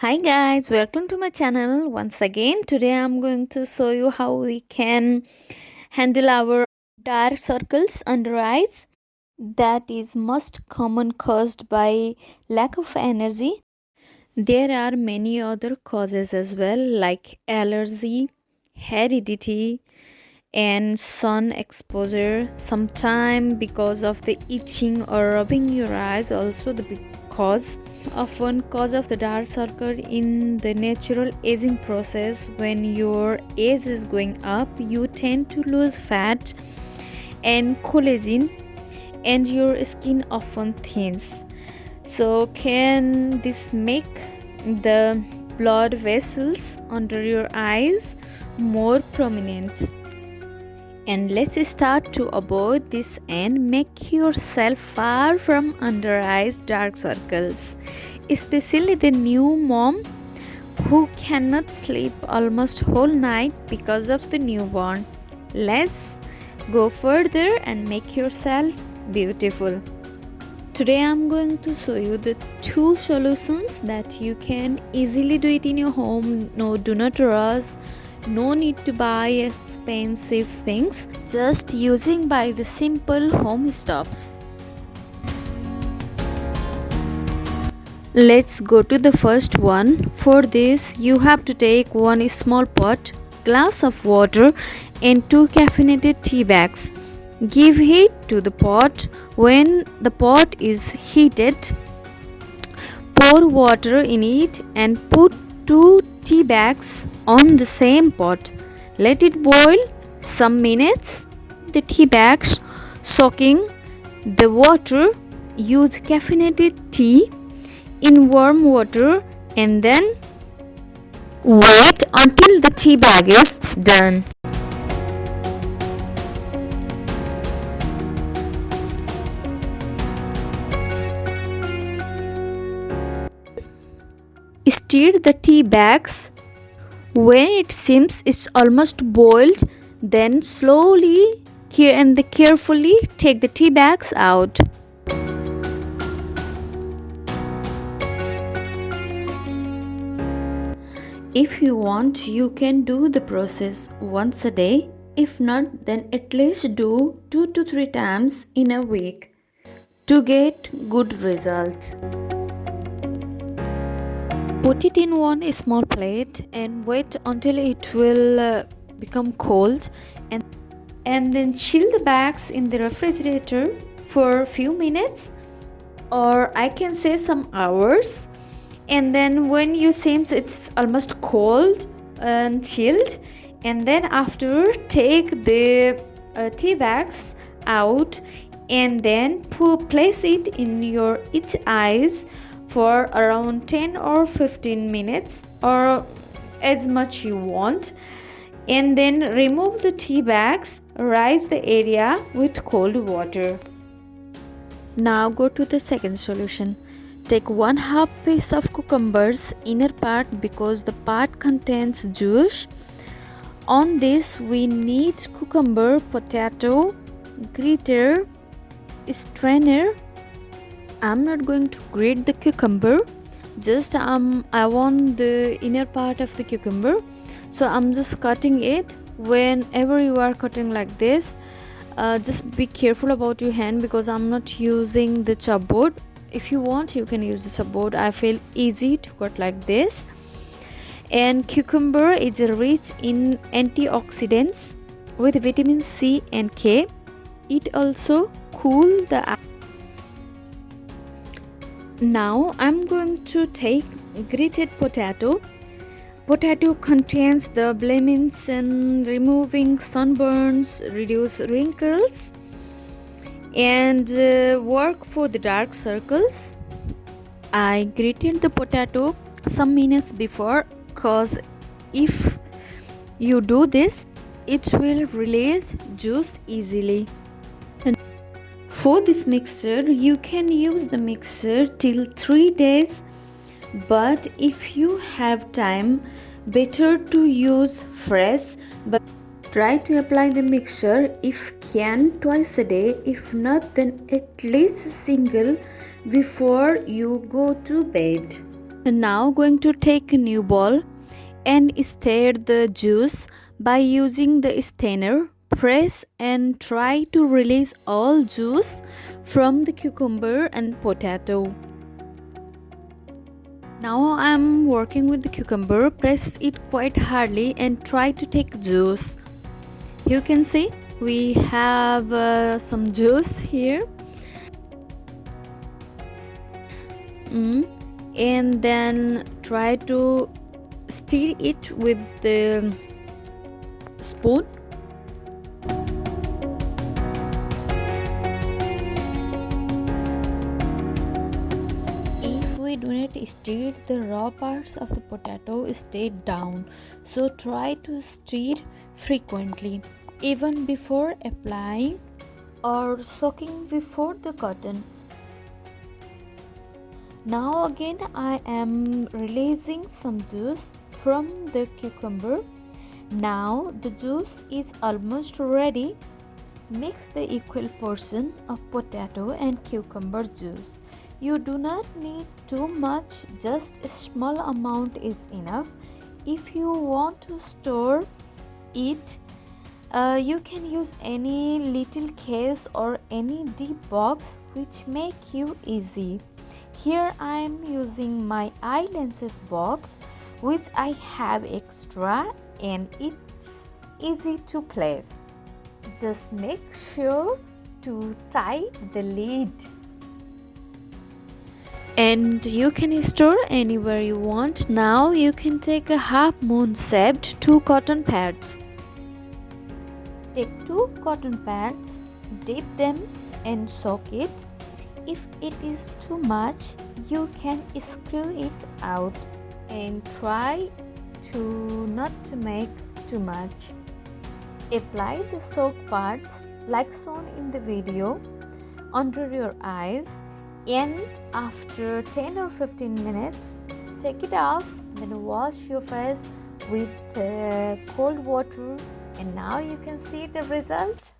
Hi guys, welcome to my channel once again. Today I'm going to show you how we can handle our dark circles under eyes. That is most common caused by lack of energy. There are many other causes as well, like allergy, heredity, and sun exposure. Sometime because of the itching or rubbing your eyes, also the big cause. Often cause of the dark circle in the natural aging process. When your age is going up, you tend to lose fat and collagen, and your skin often thins. So can this make the blood vessels under your eyes more prominent? And let's start to avoid this and make yourself far from under eyes dark circles, especially the new mom who cannot sleep almost whole night because of the newborn. Let's go further and make yourself beautiful. Today I'm going to show you the two solutions that you can easily do it in your home. No, do not rush. No need to buy expensive things. Just using by the simple home stops. Let's go to the first one. For this, you have to take one small pot, glass of water, and 2 caffeinated tea bags. Give heat to the pot. When the pot is heated, pour water in it and put 2 tea bags on the same pot. Let it boil some minutes. The tea bags soaking the water. Use caffeinated tea in warm water and then wait until the tea bag is done. Stir the tea bags. When it seems it's almost boiled, then slowly and carefully take the tea bags out. If you want, you can do the process once a day. If not, then at least do 2 to 3 times in a week to get good result. Put it in one small plate and wait until it will become cold, and then chill the bags in the refrigerator for a few minutes, or I can say some hours. And then when you seems it's almost cold and chilled, and then after take the tea bags out and then place it in your each eyes for around 10 or 15 minutes or as much you want, and then remove the tea bags. Rinse the area with cold water. Now go to the second solution. Take 1/2 piece of cucumber's inner part because the part contains juice. On this we need cucumber, potato, grater, strainer. I'm not going to grate the cucumber, just I want the inner part of the cucumber, so I'm just cutting it. Whenever you are cutting like this, just be careful about your hand because I'm not using the chopboard. If you want, you can use the chopboard. I feel easy to cut like this. And cucumber is rich in antioxidants with vitamin C and K. It also cool the eye. Now I'm going to take grated potato. Potato contains the vitamins in removing sunburns, reduce wrinkles, and work for the dark circles. I grated the potato some minutes before, cause if you do this, it will release juice easily. For this mixture, you can use the mixture till 3 days, but if you have time, better to use fresh. But try to apply the mixture if can twice a day. If not, then at least single before you go to bed. Now going to take a new bowl and stir the juice by using the strainer. Press and try to release all juice from the cucumber and potato. Now I'm working with the cucumber. Press it quite hardly and try to take juice. You can see we have some juice here. And then try to stir it with the spoon. If we do not stir, the raw parts of the potato stay down, so try to stir frequently, even before applying or soaking before the cotton. Now again I am releasing some juice from the cucumber. Now the juice is almost ready. Mix the equal portion of potato and cucumber juice. You do not need too much, just a small amount is enough. If you want to store it, you can use any little case or any deep box which make you easy. Here I am using my eye lenses box which I have extra and it's easy to place. Just make sure to tie the lid. And you can store anywhere you want. Now you can take a half moon shaped 2 cotton pads. Take 2 cotton pads, dip them and soak it. If it is too much, you can screw it out and try to not to make too much. Apply the soaked parts like shown in the video under your eyes, and after 10 or 15 minutes, take it off, then wash your face with cold water, and now you can see the result.